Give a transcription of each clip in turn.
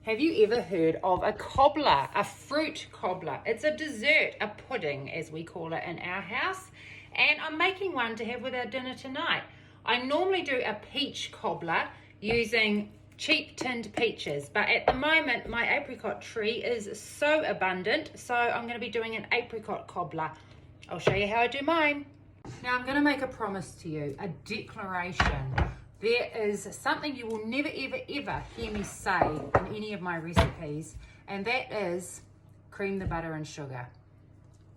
Have you ever heard of a cobbler, a fruit cobbler? It's a dessert, a pudding as we call it in our house. And I'm making one to have with our dinner tonight. I normally do a peach cobbler using cheap tinned peaches, but at the moment my apricot tree is so abundant, so I'm going to be doing an apricot cobbler. I'll show you how I do mine. Now I'm going to make a promise to you, a declaration. There is something you will never ever hear me say in any of my recipes, and that is cream the butter and sugar.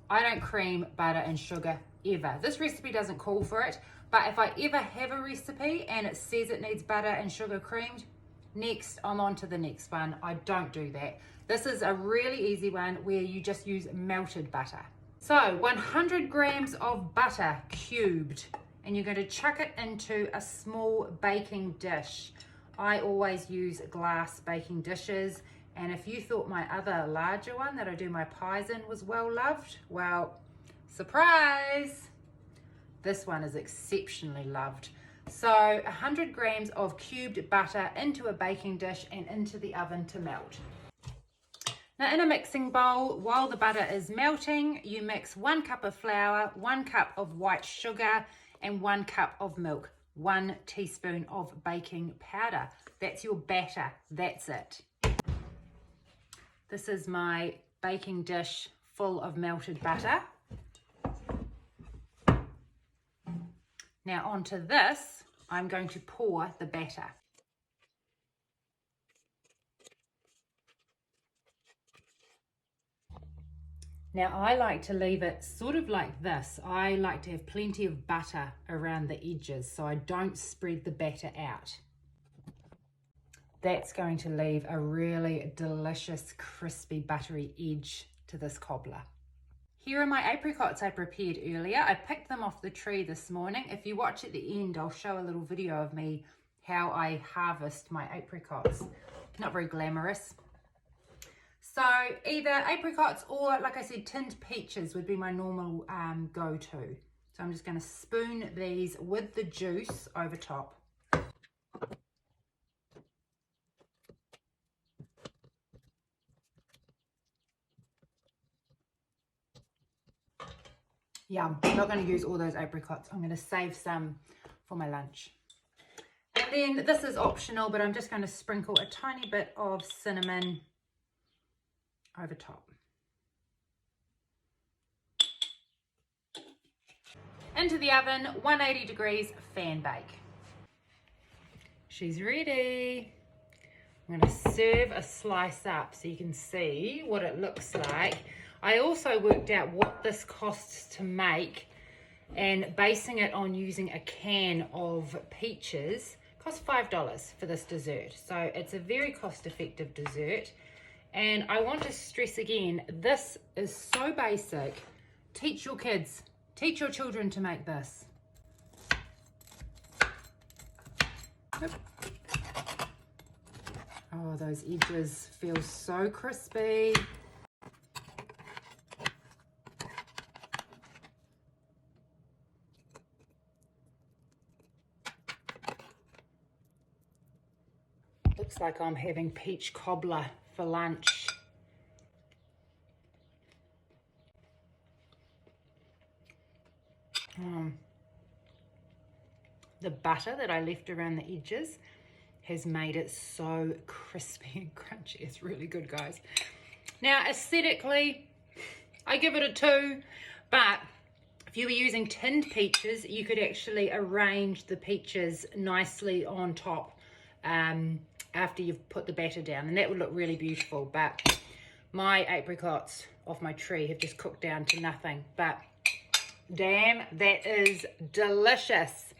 I don't cream butter and sugar ever. This recipe doesn't call for it, but if I ever have a recipe and it says it needs butter and sugar creamed, next I'm on to the next one. I don't do that. This is a really easy one where you just use melted butter. So 100 grams of butter cubed, and you're going to chuck it into a small baking dish. I always use glass baking dishes, and if you thought my other larger one that I do my pies in was well loved, well, surprise! This one is exceptionally loved. So 100 grams of cubed butter into a baking dish and into the oven to melt. Now in a mixing bowl, while the butter is melting, you mix 1 cup of flour, 1 cup of white sugar, and 1 cup of milk, 1 teaspoon of baking powder. That's your batter, that's it. This is my baking dish full of melted butter. Now onto this, I'm going to pour the batter. Now I like to leave it sort of like this. I like to have plenty of butter around the edges so I don't spread the batter out. That's going to leave a really delicious, crispy, buttery edge to this cobbler. Here are my apricots I prepared earlier. I picked them off the tree this morning. If you watch at the end, I'll show a little video of me how I harvest my apricots. Not very glamorous. So either apricots or, like I said, tinned peaches would be my normal go-to. So I'm just going to spoon these with the juice over top. Yeah, I'm not going to use all those apricots. I'm going to save some for my lunch. And then this is optional, but I'm just going to sprinkle a tiny bit of cinnamon over top. Into the oven, 180 degrees, fan bake. She's ready. I'm going to serve a slice up so you can see what it looks like. I also worked out what this costs to make, and basing it on using a can of peaches costs $5 for this dessert. So it's a very cost-effective dessert. And I want to stress again, this is so basic. Teach your kids, teach your children to make this. Oh, those edges feel so crispy. Looks like I'm having peach cobbler for lunch. The butter that I left around the edges has made it so crispy and crunchy. It's really good, guys. Now, aesthetically, I give it a 2, but if you were using tinned peaches, you could actually arrange the peaches nicely on top after you've put the batter down, and that would look really beautiful. But my apricots off my tree have just cooked down to nothing, but damn, that is delicious.